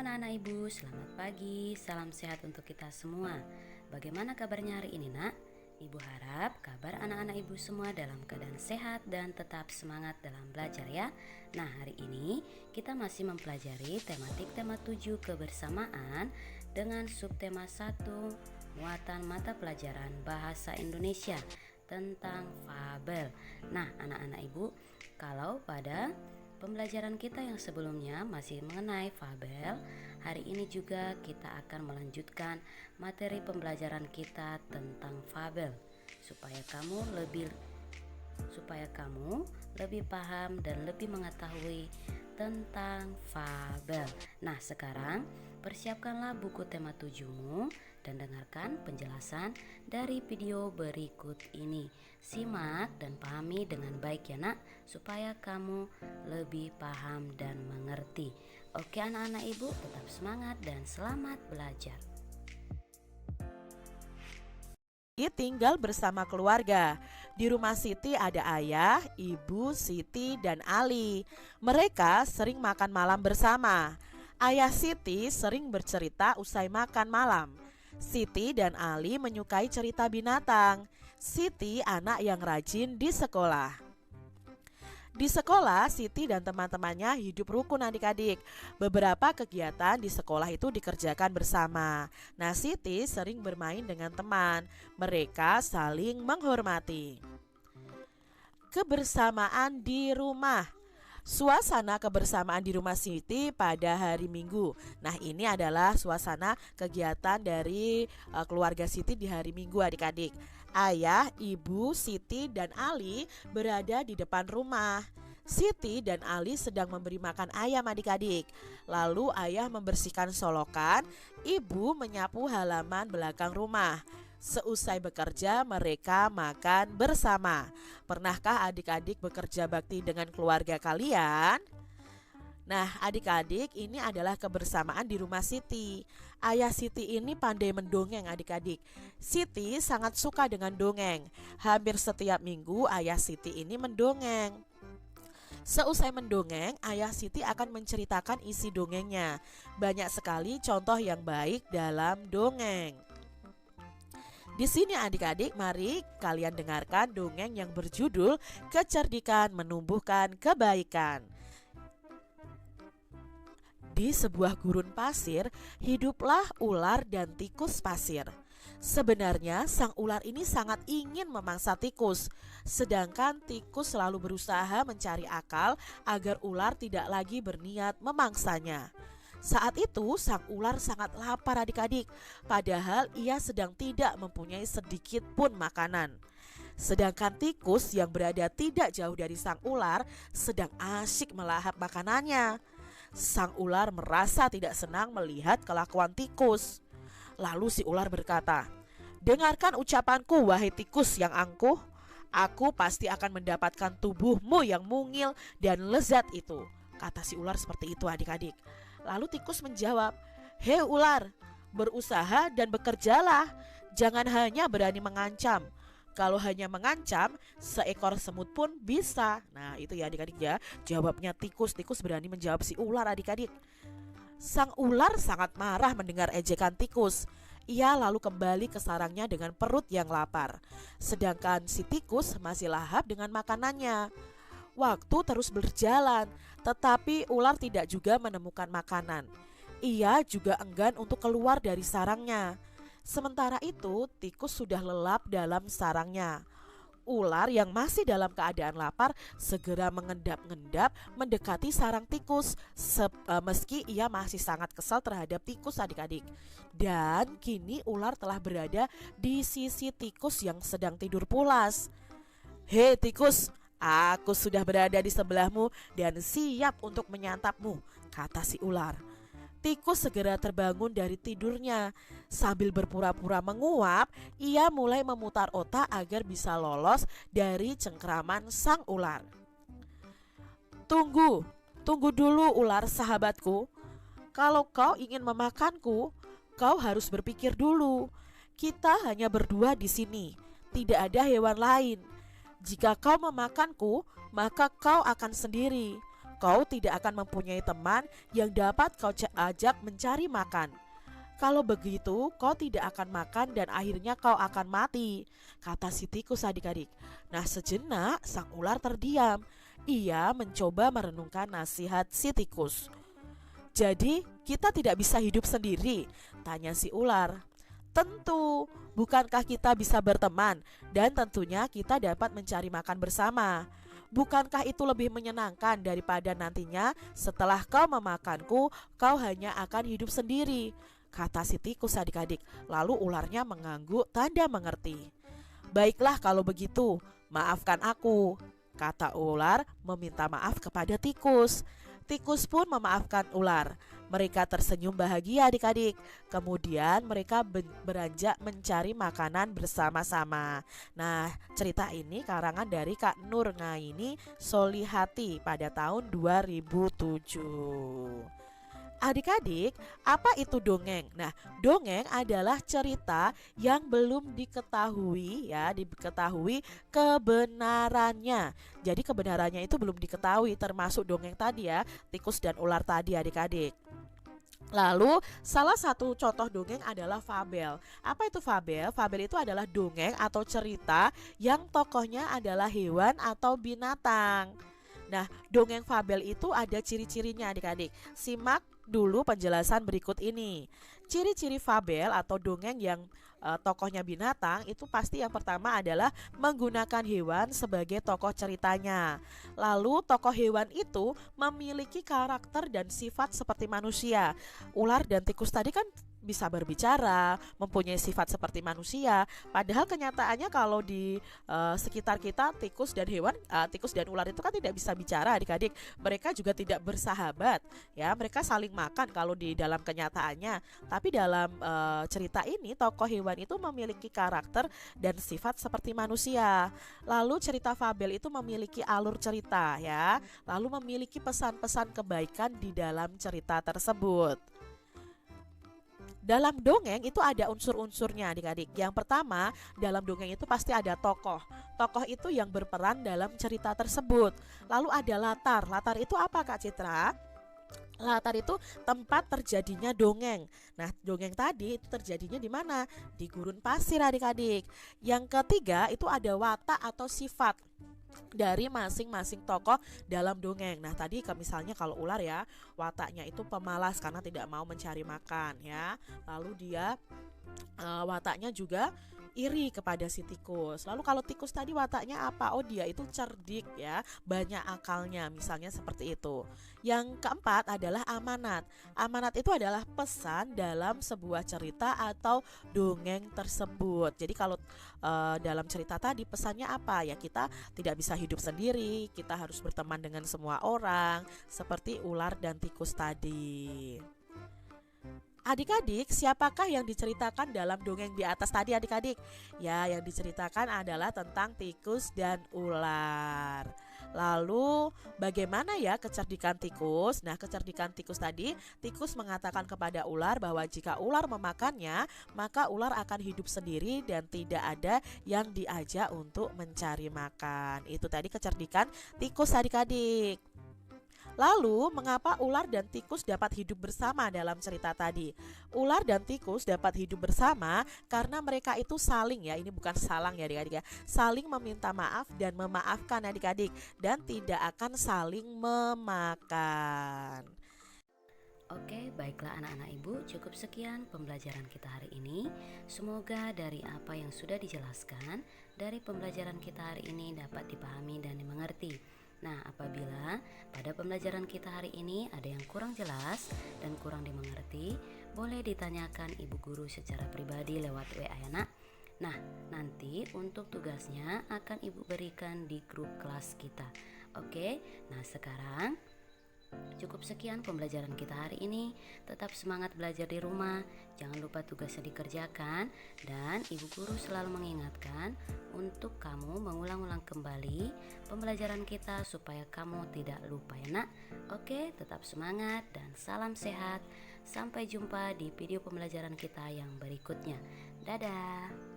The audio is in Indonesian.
anak-anak ibu, selamat pagi, salam sehat untuk kita semua. Bagaimana kabarnya hari ini nak? Ibu harap kabar anak-anak ibu semua dalam keadaan sehat dan tetap semangat dalam belajar ya. Nah hari ini kita masih mempelajari tematik tema 7 kebersamaan dengan subtema 1 muatan mata pelajaran bahasa Indonesia tentang fabel. Nah anak-anak ibu, kalau pada pembelajaran kita yang sebelumnya masih mengenai fabel, hari ini juga kita akan melanjutkan materi pembelajaran kita tentang fabel supaya kamu lebih paham dan lebih mengetahui tentang fabel. Nah, sekarang persiapkanlah buku tema 7-mu dan dengarkan penjelasan dari video berikut ini. Simak dan pahami dengan baik ya nak, supaya kamu lebih paham dan mengerti. Oke anak-anak ibu, tetap semangat dan selamat belajar. Tinggal bersama keluarga. Di rumah Siti ada ayah, ibu, Siti, dan Ali. Mereka sering makan malam bersama. Ayah Siti sering bercerita usai makan malam. Siti dan Ali menyukai cerita binatang. Siti anak yang rajin di sekolah. Di sekolah, Siti dan teman-temannya hidup rukun adik-adik. Beberapa kegiatan di sekolah itu dikerjakan bersama. Nah, Siti sering bermain dengan teman. Mereka saling menghormati. Kebersamaan di rumah. Suasana kebersamaan di rumah Siti pada hari Minggu. Nah, ini adalah suasana kegiatan dari keluarga Siti di hari Minggu adik-adik. Ayah, ibu, Siti, dan Ali berada di depan rumah. Siti dan Ali sedang memberi makan ayam adik-adik. Lalu ayah membersihkan solokan, ibu menyapu halaman belakang rumah. Seusai bekerja mereka makan bersama. Pernahkah adik-adik bekerja bakti dengan keluarga kalian? Nah adik-adik, ini adalah kebersamaan di rumah Siti. Ayah Siti ini pandai mendongeng adik-adik. Siti sangat suka dengan dongeng. Hampir setiap minggu ayah Siti ini mendongeng. Seusai mendongeng, ayah Siti akan menceritakan isi dongengnya. Banyak sekali contoh yang baik dalam dongeng. Di sini adik-adik, mari kalian dengarkan dongeng yang berjudul Kecerdikan Menumbuhkan Kebaikan. Di sebuah gurun pasir, hiduplah ular dan tikus pasir. Sebenarnya sang ular ini sangat ingin memangsa tikus, sedangkan tikus selalu berusaha mencari akal agar ular tidak lagi berniat memangsanya. Saat itu sang ular sangat lapar adik-adik, padahal ia sedang tidak mempunyai sedikit pun makanan. Sedangkan tikus yang berada tidak jauh dari sang ular sedang asyik melahap makanannya. Sang ular merasa tidak senang melihat kelakuan tikus. Lalu si ular berkata, "Dengarkan ucapanku wahai tikus yang angkuh. Aku pasti akan mendapatkan tubuhmu yang mungil dan lezat itu," kata si ular seperti itu adik-adik. Lalu tikus menjawab, "Hei ular, berusaha dan bekerjalah. Jangan hanya berani mengancam. Kalau hanya mengancam, seekor semut pun bisa." Nah itu ya adik-adik ya, jawabnya tikus. Tikus berani menjawab si ular adik-adik. Sang ular sangat marah mendengar ejekan tikus. Ia lalu kembali ke sarangnya dengan perut yang lapar. Sedangkan si tikus masih lahap dengan makanannya. Waktu terus berjalan, tetapi ular tidak juga menemukan makanan. Ia juga enggan untuk keluar dari sarangnya. Sementara itu, tikus sudah lelap dalam sarangnya. Ular yang masih dalam keadaan lapar segera mengendap-endap mendekati sarang tikus, meski ia masih sangat kesal terhadap tikus adik-adik. Dan kini ular telah berada di sisi tikus yang sedang tidur pulas. "Hei tikus, aku sudah berada di sebelahmu dan siap untuk menyantapmu," kata si ular. Tikus segera terbangun dari tidurnya. Sambil berpura-pura menguap, ia mulai memutar otak agar bisa lolos dari cengkraman sang ular. Tunggu dulu ular sahabatku. Kalau kau ingin memakanku, kau harus berpikir dulu. Kita hanya berdua di sini, tidak ada hewan lain. Jika kau memakanku, maka kau akan sendiri. kau tidak akan mempunyai teman yang dapat kau ajak mencari makan. Kalau begitu, kau tidak akan makan dan akhirnya kau akan mati, kata si tikus adik-adik. Nah, sejenak sang ular terdiam. Ia mencoba merenungkan nasihat si tikus. Jadi, kita tidak bisa hidup sendiri, tanya si ular. Tentu, bukankah kita bisa berteman dan tentunya kita dapat mencari makan bersama? Bukankah itu lebih menyenangkan daripada nantinya setelah kau memakanku, kau hanya akan hidup sendiri? Kata si tikus adik-adik. Lalu ularnya mengangguk tanda mengerti. Baiklah kalau begitu, maafkan aku, kata ular meminta maaf kepada tikus. Tikus pun memaafkan ular. Mereka tersenyum bahagia adik-adik. Kemudian mereka beranjak mencari makanan bersama-sama. Nah, cerita ini karangan dari Kak Nur Ngaini Solihati pada tahun 2007. Adik-adik, apa itu dongeng? Nah, dongeng adalah cerita yang belum diketahui kebenarannya. Jadi kebenarannya itu belum diketahui, termasuk dongeng tadi ya, tikus dan ular tadi adik-adik. Lalu salah satu contoh dongeng adalah fabel. Apa itu fabel? Fabel itu adalah dongeng atau cerita yang tokohnya adalah hewan atau binatang. Nah, dongeng fabel itu ada ciri-cirinya adik-adik. Simak dulu penjelasan berikut ini. Ciri-ciri fabel atau dongeng yang tokohnya binatang itu pasti yang pertama adalah menggunakan hewan sebagai tokoh ceritanya. Lalu tokoh hewan itu memiliki karakter dan sifat seperti manusia. Ular dan tikus tadi kan bisa berbicara, mempunyai sifat seperti manusia. Padahal kenyataannya kalau di sekitar kita tikus dan ular itu kan tidak bisa bicara adik-adik. Mereka juga tidak bersahabat ya. Mereka saling makan kalau di dalam kenyataannya. Tapi dalam cerita ini tokoh hewan itu memiliki karakter dan sifat seperti manusia. Lalu cerita fabel itu memiliki alur cerita ya. Lalu memiliki pesan-pesan kebaikan di dalam cerita tersebut. Dalam dongeng itu ada unsur-unsurnya adik-adik. Yang pertama, dalam dongeng itu pasti ada tokoh. Tokoh itu yang berperan dalam cerita tersebut. Lalu ada latar. Latar itu apa Kak Citra? Latar itu tempat terjadinya dongeng. Nah, dongeng tadi itu terjadinya di mana? Di gurun pasir adik-adik. Yang ketiga itu ada watak atau sifat dari masing-masing tokoh dalam dongeng. Nah, tadi misalnya kalau ular ya, wataknya itu pemalas karena tidak mau mencari makan ya. Lalu dia wataknya juga iri kepada si tikus. Lalu kalau tikus tadi wataknya apa? Oh, dia itu cerdik ya, banyak akalnya, misalnya seperti itu. Yang keempat adalah amanat. Amanat itu adalah pesan dalam sebuah cerita atau dongeng tersebut. Jadi kalau dalam cerita tadi pesannya apa? Ya, kita tidak bisa hidup sendiri, kita harus berteman dengan semua orang, seperti ular dan tikus tadi. Adik-adik, siapakah yang diceritakan dalam dongeng di atas tadi adik-adik? Ya, yang diceritakan adalah tentang tikus dan ular. Lalu bagaimana ya kecerdikan tikus? Nah, kecerdikan tikus tadi, tikus mengatakan kepada ular bahwa jika ular memakannya, maka ular akan hidup sendiri dan tidak ada yang diajak untuk mencari makan. Itu tadi kecerdikan tikus adik-adik. Lalu, mengapa ular dan tikus dapat hidup bersama dalam cerita tadi? Ular dan tikus dapat hidup bersama karena mereka itu saling ya, ini bukan salang ya adik-adik ya, saling meminta maaf dan memaafkan adik-adik dan tidak akan saling memakan. Oke, baiklah anak-anak ibu, cukup sekian pembelajaran kita hari ini. Semoga dari apa yang sudah dijelaskan dari pembelajaran kita hari ini dapat dipahami dan dimengerti. Nah, apabila pada pembelajaran kita hari ini ada yang kurang jelas dan kurang dimengerti, boleh ditanyakan ibu guru secara pribadi lewat WA ya nak. Nah, nanti untuk tugasnya akan ibu berikan di grup kelas kita. Oke, nah sekarang cukup sekian pembelajaran kita hari ini. Tetap semangat belajar di rumah. Jangan lupa tugasnya dikerjakan. Dan ibu guru selalu mengingatkan untuk kamu mengulang-ulang kembali pembelajaran kita supaya kamu tidak lupa ya nak. Oke, tetap semangat dan salam sehat. Sampai jumpa di video pembelajaran kita yang berikutnya. Dadah.